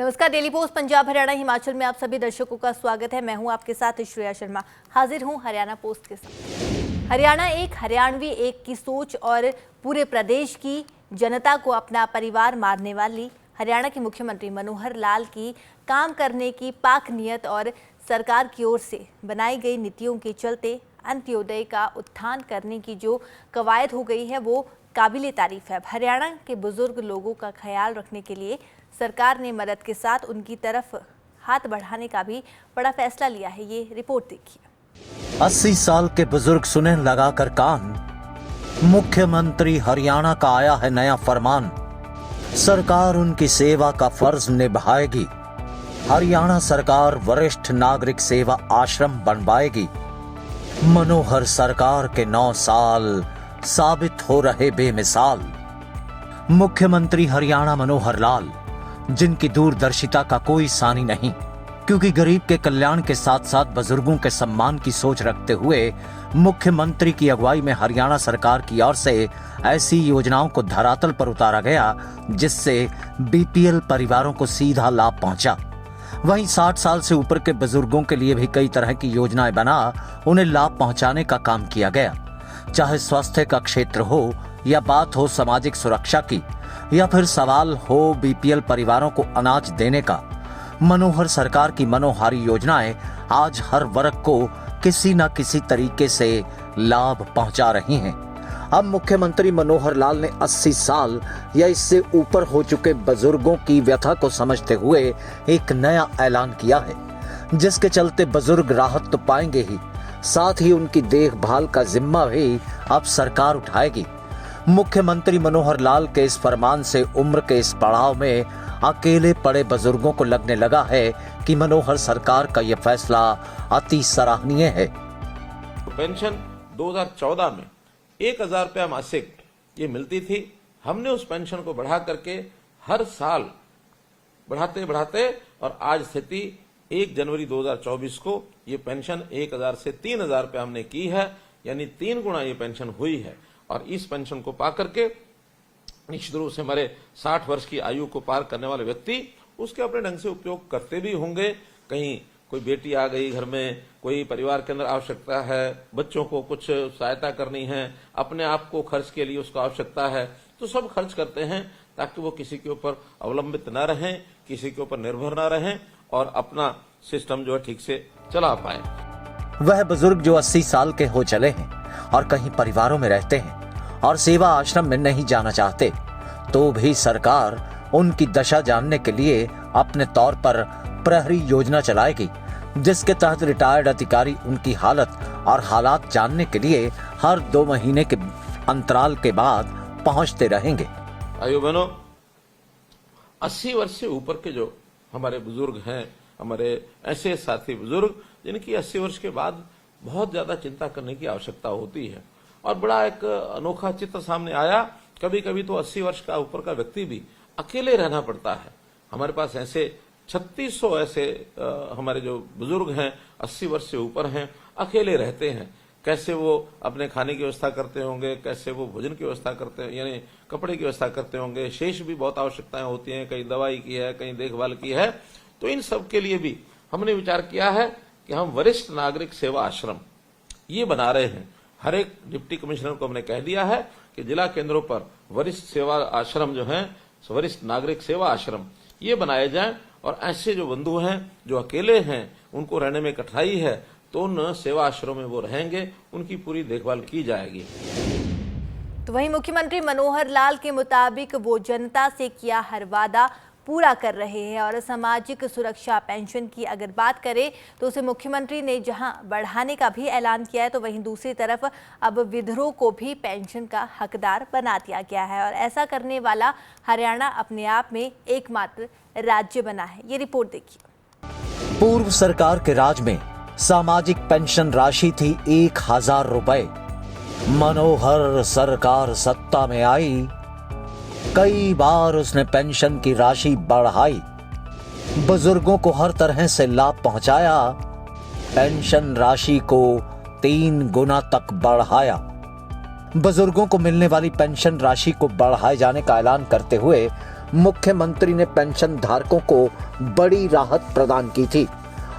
नमस्कार, daily post Punjab Haryana Himachal में आप सभी दर्शकों का स्वागत है। मैं हूं आपके साथ श्रेया शर्मा, हाजिर हूं हरियाणा पोस्ट के साथ। हरियाणा एक हरियाणवी एक की सोच और पूरे प्रदेश की जनता को अपना परिवार मानने वाली हरियाणा के मुख्यमंत्री मनोहर लाल की काम करने की पाक नियत और सरकार की ओर से बनाई गई नीतियों के चलते अंत्योदय का उत्थान करने की जो कवायद हो गई है वो काबिले तारीफ है। हरियाणा के बुजुर्ग लोगों का ख्याल रखने के लिए सरकार ने मदद के साथ उनकी तरफ हाथ बढ़ाने का भी बड़ा फैसला लिया है। ये रिपोर्ट देखिए। 80 साल के बुजुर्ग सुने लगाकर कान, मुख्यमंत्री हरियाणा का आया है नया फरमान। सरकार उनकी सेवा का फर्ज निभाएगी। हरियाणा सरकार वरिष्ठ नागरिक सेवा आश्रम बनवाएगी। मनोहर सरकार के 9 साल साबित हो रहे बेमिसाल। मुख्यमंत्री हरियाणा मनोहर लाल, जिनकी दूरदर्शिता का कोई सानी नहीं, क्योंकि गरीब के कल्याण के साथ साथ बुजुर्गों के सम्मान की सोच रखते हुए मुख्यमंत्री की अगुवाई में हरियाणा सरकार की ओर से ऐसी योजनाओं को धरातल पर उतारा गया जिससे बीपीएल परिवारों को सीधा लाभ पहुंचा। वहीं 60 साल से ऊपर के बुजुर्गों के लिए भी कई तरह की योजनाएं बना उन्हें लाभ पहुंचाने का काम किया गया। चाहे स्वास्थ्य का क्षेत्र हो या बात हो सामाजिक सुरक्षा की या फिर सवाल हो बीपीएल परिवारों को अनाज देने का, मनोहर सरकार की मनोहारी योजनाएं आज हर वर्ग को किसी न किसी तरीके से लाभ पहुंचा रही हैं। अब मुख्यमंत्री मनोहर लाल ने 80 साल या इससे ऊपर हो चुके बुजुर्गों की व्यथा को समझते हुए एक नया ऐलान किया है, जिसके चलते बुजुर्ग राहत तो पाएंगे ही, साथ ही उनकी देखभाल का जिम्मा भी अब सरकार उठाएगी। मुख्यमंत्री मनोहर लाल के इस फरमान से उम्र के इस पड़ाव में अकेले पड़े बुजुर्गों को लगने लगा है कि मनोहर सरकार का यह फैसला अति सराहनीय है। पेंशन 2014 में 1000 रुपया मासिक ये मिलती थी। हमने उस पेंशन को बढ़ा करके हर साल बढ़ाते बढ़ाते और आज स्थिति 1 जनवरी 2024 को ये पेंशन 1000 से 3000 रुपया हमने की है, यानी 3 गुना ये पेंशन हुई है। और इस पेंशन को पा करके निश्चित रूप से हमारे 60 वर्ष की आयु को पार करने वाले व्यक्ति उसके अपने ढंग से उपयोग करते भी होंगे। कहीं कोई बेटी आ गई घर में, कोई परिवार के अंदर आवश्यकता है, बच्चों को कुछ सहायता करनी है, अपने आप को खर्च के लिए उसको आवश्यकता है, तो सब खर्च करते हैं ताकि वो किसी के ऊपर अवलंबित न रहें, किसी के ऊपर निर्भर न रहें और अपना सिस्टम जो है ठीक से चला पाए। वह बुजुर्ग जो 80 साल के हो चले हैं और कहीं परिवारों में रहते हैं और सेवा आश्रम में नहीं जाना चाहते, तो भी सरकार उनकी दशा जानने के लिए अपने तौर पर प्रहरी योजना चलाएगी, जिसके तहत रिटायर्ड अधिकारी उनकी हालत और हालात जानने के लिए हर 2 महीने के अंतराल के बाद पहुंचते रहेंगे। आइयो बहनों, 80 वर्ष से ऊपर के जो हमारे बुजुर्ग हैं, हमारे ऐसे साथी बुजुर्ग जिनकी 80 वर्ष के बाद बहुत ज्यादा चिंता करने की आवश्यकता होती है, और बड़ा एक अनोखा चित्र सामने आया। कभी कभी तो 80 वर्ष का ऊपर का व्यक्ति भी अकेले रहना पड़ता है। हमारे पास ऐसे 3600 ऐसे हमारे जो बुजुर्ग हैं 80 वर्ष से ऊपर हैं, अकेले रहते हैं। कैसे वो अपने खाने की व्यवस्था करते होंगे, कैसे वो भोजन की व्यवस्था करते हैं, यानी कपड़े की व्यवस्था करते होंगे। शेष भी बहुत आवश्यकताएं होती हैं, कहीं दवाई की है, कहीं देखभाल की है। तो इन सब के लिए भी हमने विचार किया है कि हम वरिष्ठ नागरिक सेवा आश्रम ये बना रहे हैं। हर एक डिप्टी कमिश्नर को हमने कह दिया है कि जिला केंद्रों पर वरिष्ठ सेवा आश्रम जो हैं, वरिष्ठ नागरिक सेवा आश्रम ये बनाए जाएं, और ऐसे जो बंधु हैं जो अकेले हैं, उनको रहने में कठिनाई है, तो उन सेवा आश्रमों में वो रहेंगे, उनकी पूरी देखभाल की जाएगी। तो वहीं मुख्यमंत्री मनोहर लाल के मुताबिक वो जनता से किया हर वादा पूरा कर रहे हैं। और सामाजिक सुरक्षा पेंशन की अगर बात करें तो उसे मुख्यमंत्री ने जहां बढ़ाने का भी ऐलान किया है, तो वहीं दूसरी तरफ अब विधवाओं को भी पेंशन का हकदार बना दिया गया है। और ऐसा करने वाला हरियाणा अपने आप में एकमात्र राज्य बना है। ये रिपोर्ट देखिए। पूर्व सरकार के राज में सामाजिक पेंशन राशि थी 1000 रुपए। मनोहर सरकार सत्ता में आई, कई बार उसने पेंशन की राशि बढ़ाई, बुजुर्गों को हर तरह से लाभ पहुंचाया, पेंशन राशि को 3 गुना तक बढ़ाया। बुजुर्गों को मिलने वाली पेंशन राशि को बढ़ाए जाने का ऐलान करते हुए मुख्यमंत्री ने पेंशन धारकों को बड़ी राहत प्रदान की थी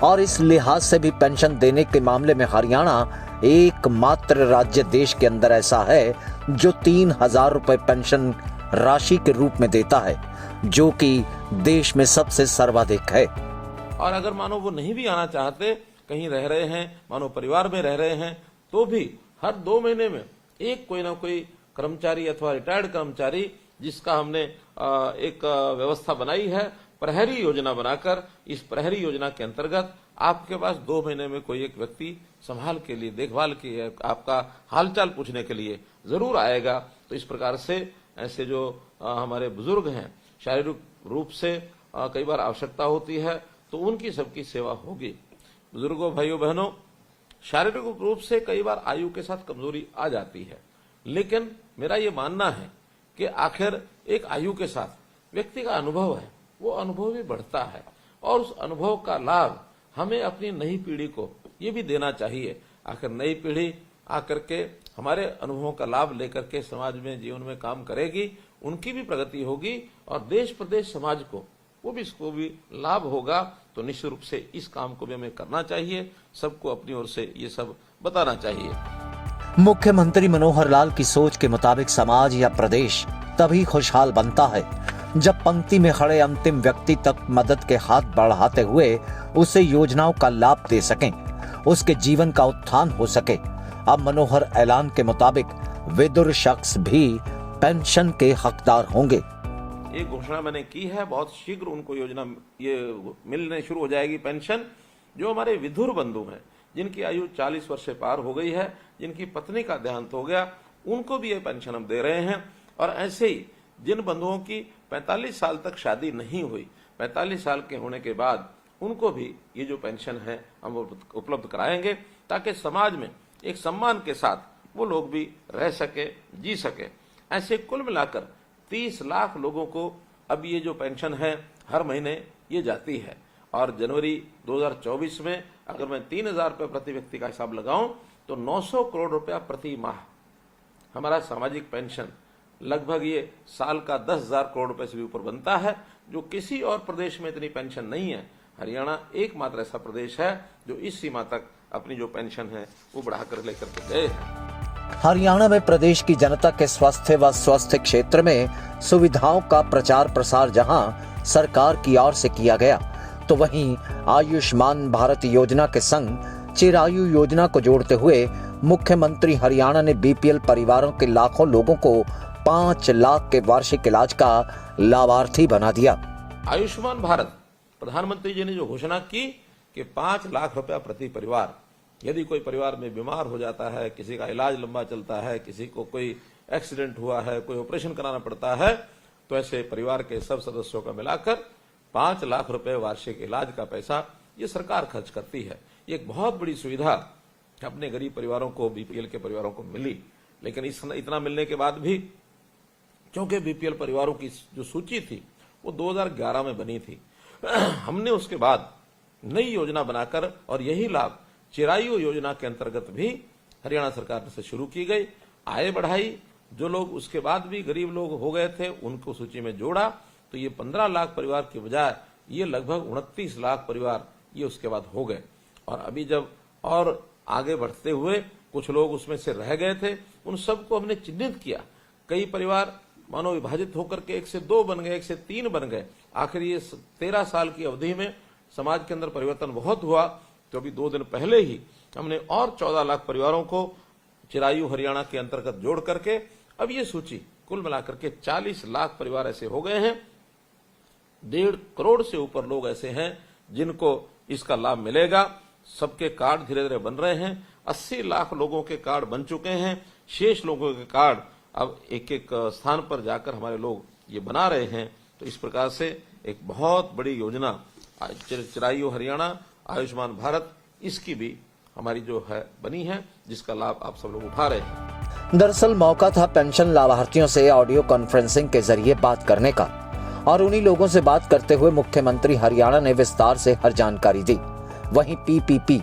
और इस लिहाज से भी पेंशन देने के मामले में हरियाणा एकमात्र राज्य देश के अंदर ऐसा है जो 3,000 रुपए पेंशन राशि के रूप में देता है, जो कि देश में सबसे सर्वाधिक है। और अगर मानो वो नहीं भी आना चाहते, कहीं रह रहे हैं, मानो परिवार में रह रहे हैं, तो भी हर 2 महीने में एक कोई ना कोई कर्मचारी अथवा रिटायर्ड कर्मचारी, जिसका हमने एक व्यवस्था बनाई है प्रहरी योजना बनाकर, इस प्रहरी योजना के अंतर्गत आपके पास 2 महीने में कोई एक व्यक्ति संभाल के लिए, देखभाल के, आपका हालचाल पूछने के लिए जरूर आएगा। तो इस प्रकार से ऐसे जो हमारे बुजुर्ग हैं, शारीरिक रूप से कई बार आवश्यकता होती है, तो उनकी सबकी सेवा होगी। बुजुर्गों, भाइयों बहनों, शारीरिक रूप से कई बार आयु के साथ कमजोरी आ जाती है, लेकिन मेरा ये मानना है कि आखिर एक आयु के साथ व्यक्ति का अनुभव है, वो अनुभव भी बढ़ता है और उस अनुभव का लाभ हमें अपनी नई पीढ़ी को ये भी देना चाहिए। आखिर नई पीढ़ी आकर के हमारे अनुभवों का लाभ लेकर के समाज में, जीवन में काम करेगी, उनकी भी प्रगति होगी और देश प्रदेश समाज को वो भी, इसको भी लाभ होगा। तो निश्चित रूप से इस काम को भी हमें करना चाहिए, सबको अपनी ओर से ये सब बताना चाहिए। मुख्यमंत्री मनोहर लाल की सोच के मुताबिक समाज या प्रदेश तभी खुशहाल बनता है जब पंक्ति में खड़े अंतिम व्यक्ति तक मदद के हाथ बढ़ाते हुए उसे योजनाओं का लाभ दे सकें, उसके जीवन का उत्थान हो सके। अब मनोहर ऐलान के मुताबिक विदुर शख्स भी पेंशन के हकदार होंगे। एक घोषणा मैंने की है, बहुत शीघ्र उनको योजना ये मिलने शुरू हो जाएगी पेंशन। जो हमारे विधुर बंधु हैं, जिनकी आयु 40 वर्ष से पार हो गई है, जिनकी पत्नी का देहांत हो गया, उनको भी ये पेंशन हम दे रहे हैं। और ऐसे ही जिन बंधुओं की 45 साल तक शादी नहीं हुई, 45 साल के होने के बाद उनको भी ये जो पेंशन है हम उपलब्ध कराएंगे, ताकि समाज में एक सम्मान के साथ वो लोग भी रह सके, जी सके। ऐसे कुल मिलाकर 30 लाख लोगों को अब ये जो पेंशन है हर महीने ये जाती है। और जनवरी 2024 में अगर मैं 3,000 रुपये प्रति व्यक्ति का हिसाब लगाऊं तो 900 करोड़ रुपया प्रति माह हमारा सामाजिक पेंशन लगभग ये साल का 10,000 करोड़ रुपए से भी ऊपर बनता है, जो किसी और प्रदेश में इतनी पेंशन नहीं है। हरियाणा एकमात्र ऐसा प्रदेश है जो इस सीमा तक अपनी जो पेंशन है वो बढ़ाकर लेकर के गए हैं। हरियाणा में प्रदेश की जनता के स्वास्थ्य व स्वास्थ्य क्षेत्र में सुविधाओं का प्रचार प्रसार जहां सरकार की ओर से किया गया, तो वहीं आयुष्मान भारत योजना के संग चिरायु योजना को जोड़ते हुए मुख्यमंत्री हरियाणा ने बीपीएल परिवारों के लाखों लोगों को 5 लाख के वार्षिक इलाज का लाभार्थी बना दिया। आयुष्मान भारत प्रधानमंत्री जी ने जो घोषणा की कि 5 लाख रुपया प्रति परिवार, यदि कोई परिवार में बीमार हो जाता है, किसी का इलाज लंबा चलता है, किसी को कोई एक्सीडेंट हुआ है, कोई ऑपरेशन कराना पड़ता है, तो ऐसे परिवार के सब सदस्यों का मिलाकर 5 लाख रुपए वार्षिक इलाज का पैसा ये सरकार खर्च करती है। ये एक बहुत बड़ी सुविधा अपने गरीब परिवारों को, बीपीएल के परिवारों को मिली। लेकिन इतना मिलने के बाद भी, क्योंकि बीपीएल परिवारों की जो सूची थी वो 2011 में बनी थी, हमने उसके बाद नई योजना बनाकर, और यही लाभ चिरायु योजना के अंतर्गत भी हरियाणा सरकार से शुरू की गई, आय बढ़ाई। जो लोग उसके बाद भी गरीब लोग हो गए थे उनको सूची में जोड़ा, तो ये 15 लाख परिवार की बजाय ये लगभग 29 लाख परिवार ये उसके बाद हो गए। और अभी जब और आगे बढ़ते हुए कुछ लोग उसमें से रह गए थे, उन सबको हमने चिन्हित किया। कई परिवार मानो विभाजित होकर के 1 से 2 बन गए, 1 से 3 बन गए। आखिर ये 13 साल की अवधि में समाज के अंदर परिवर्तन बहुत हुआ। तो अभी 2 दिन पहले ही हमने और 14 लाख परिवारों को चिरायु हरियाणा के अंतर्गत जोड़ करके अब ये सूची कुल मिलाकर के 40 लाख परिवार ऐसे हो गए हैं। 1.5 करोड़ से ऊपर लोग ऐसे हैं जिनको इसका लाभ मिलेगा। सबके कार्ड धीरे धीरे बन रहे हैं। 80 लाख लोगों के कार्ड बन चुके हैं। शेष लोगों के कार्ड अब एक एक स्थान पर जाकर हमारे लोग ये बना रहे हैं। तो इस प्रकार से एक बहुत बड़ी योजना चिरायु हरियाणा आयुष्मान भारत, इसकी भी हमारी जो है बनी है, जिसका लाभ आप सब लोग उठा रहे हैं। दरअसल मौका था पेंशन लाभार्थियों से ऑडियो कॉन्फ्रेंसिंग के जरिए बात करने का, और उन्हीं लोगों से बात करते हुए मुख्यमंत्री हरियाणा ने विस्तार से हर जानकारी दी। वहीं पीपीपी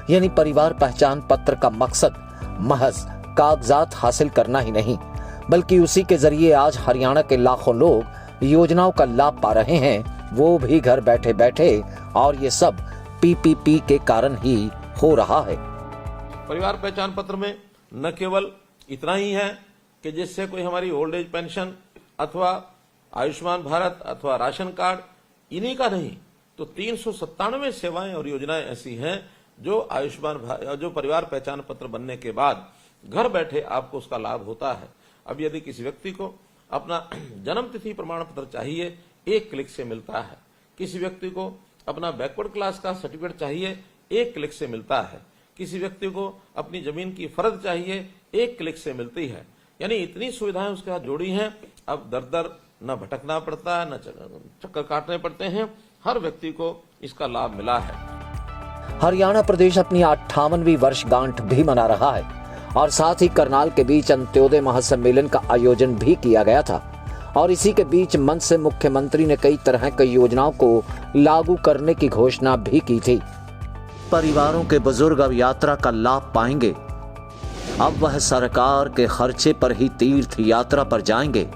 यानी परिवार पहचान पत्र का मकसद महज कागजात हासिल करना ही नहीं, बल्कि उसी के जरिए आज हरियाणा के लाखों लोग योजनाओं का लाभ पा रहे हैं, वो भी घर बैठे बैठे, और ये सब पीपीपी के कारण ही हो रहा है। परिवार पहचान पत्र में न केवल इतना ही है कि जिससे कोई हमारी ओल्ड एज पेंशन अथवा आयुष्मान भारत अथवा राशन कार्ड इन्हीं का नहीं, तो 397 सेवाएं और योजनाएं ऐसी हैं जो परिवार पहचान पत्र बनने के बाद घर बैठे आपको उसका लाभ होता है। अब यदि किसी व्यक्ति को अपना जन्म तिथि प्रमाण पत्र चाहिए, एक क्लिक से मिलता है। किसी व्यक्ति को अपना बैकवर्ड क्लास का सर्टिफिकेट चाहिए, एक क्लिक से मिलता है। किसी व्यक्ति को अपनी जमीन की फर्द चाहिए, एक क्लिक से मिलती है। यानी इतनी सुविधाएं उसके साथ जोड़ी हैं, अब दर दर न भटकना पड़ता है, न चक्कर काटने पड़ते हैं। हर व्यक्ति को इसका लाभ मिला है। हरियाणा प्रदेश अपनी 58वीं वर्षगांठ भी मना रहा है और साथ ही करनाल के बीच अंत्योदय महासम्मेलन का आयोजन भी किया गया था। और इसी के बीच मंच से मुख्यमंत्री ने कई तरह की योजनाओं को लागू करने की घोषणा भी की थी। परिवारों के बुजुर्ग अब यात्रा का लाभ पाएंगे। अब वह सरकार के खर्चे पर ही तीर्थ यात्रा पर जाएंगे।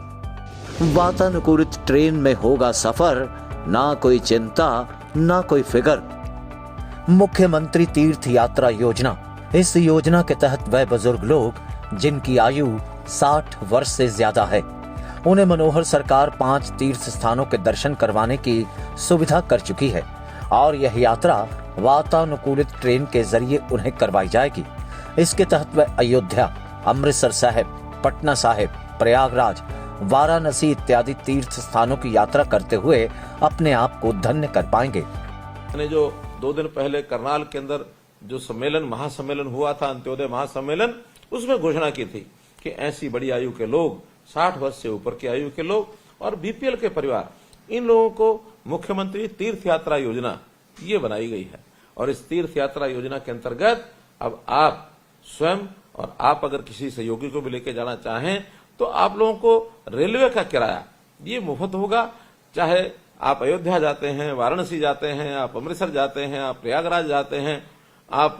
वातानुकूलित ट्रेन में होगा सफर, ना कोई चिंता, ना कोई फिक्र। मुख्यमंत्री तीर्थ यात्रा योजना, इस योजना के तहत वह बुजुर्ग लोग जिनकी आयु 60 वर्ष से ज्यादा है, उन्हें मनोहर सरकार 5 तीर्थ स्थानों के दर्शन करवाने की सुविधा कर चुकी है और यह यात्रा वातानुकूलित ट्रेन के जरिए उन्हें करवाई जाएगी। इसके तहत वह अयोध्या, अमृतसर साहिब, पटना साहिब, प्रयागराज, वाराणसी इत्यादि तीर्थ स्थानों की यात्रा करते हुए अपने आप को धन्य कर पाएंगे। मैंने जो 2 दिन पहले करनाल के अंदर जो महासम्मेलन हुआ था, अंत्योदय महासम्मेलन, उसमें घोषणा की थी कि ऐसी बड़ी आयु के लोग, 60 वर्ष से ऊपर की आयु के लोग और बीपीएल के परिवार, इन लोगों को मुख्यमंत्री तीर्थ यात्रा योजना ये बनाई गई है। और इस तीर्थ यात्रा योजना के अंतर्गत अब आप स्वयं और आप अगर किसी सहयोगी को भी लेकर जाना चाहें तो आप लोगों को रेलवे का किराया ये मुफ्त होगा। चाहे आप अयोध्या जाते हैं, वाराणसी जाते हैं, आप अमृतसर जाते हैं, आप प्रयागराज जाते हैं, आप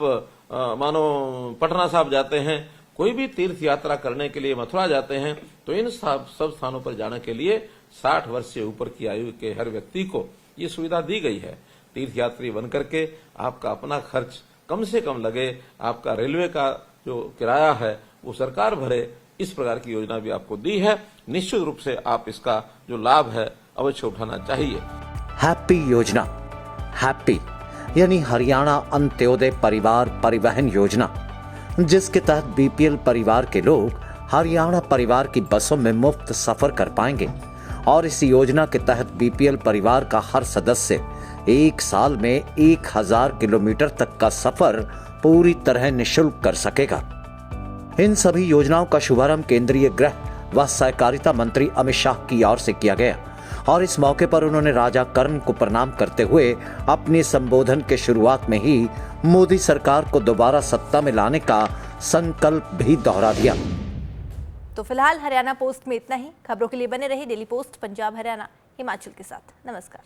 मानो पटना साहिब जाते हैं, कोई भी तीर्थ यात्रा करने के लिए मथुरा जाते हैं, तो इन सब स्थानों पर जाने के लिए 60 वर्ष से ऊपर की आयु के हर व्यक्ति को ये सुविधा दी गई है। तीर्थ यात्री बनकर के आपका अपना खर्च कम से कम लगे, आपका रेलवे का जो किराया है वो सरकार भरे, इस प्रकार की योजना भी आपको दी है। निश्चित रूप से आप इसका जो लाभ है अवश्य उठाना चाहिए। हैप्पी योजना, हैप्पी यानी हरियाणा अंत्योदय परिवार परिवहन योजना, जिसके तहत बीपीएल परिवार के लोग हरियाणा परिवार की बसों में मुफ्त सफर कर पाएंगे। और इस योजना के तहत बीपीएल परिवार का हर सदस्य 1 साल में 1000 किलोमीटर तक का सफर पूरी तरह निःशुल्क कर सकेगा। इन सभी योजनाओं का शुभारंभ केंद्रीय गृह व सहकारिता मंत्री अमित शाह की ओर से किया गया और इस मौके पर उन्होंने राजा कर्ण को प्रणाम करते हुए अपने संबोधन के शुरुआत में ही मोदी सरकार को दोबारा सत्ता में लाने का संकल्प भी दोहरा दिया। तो फिलहाल हरियाणा पोस्ट में इतना ही। खबरों के लिए बने रहिए डेली पोस्ट पंजाब हरियाणा हिमाचल के साथ। नमस्कार।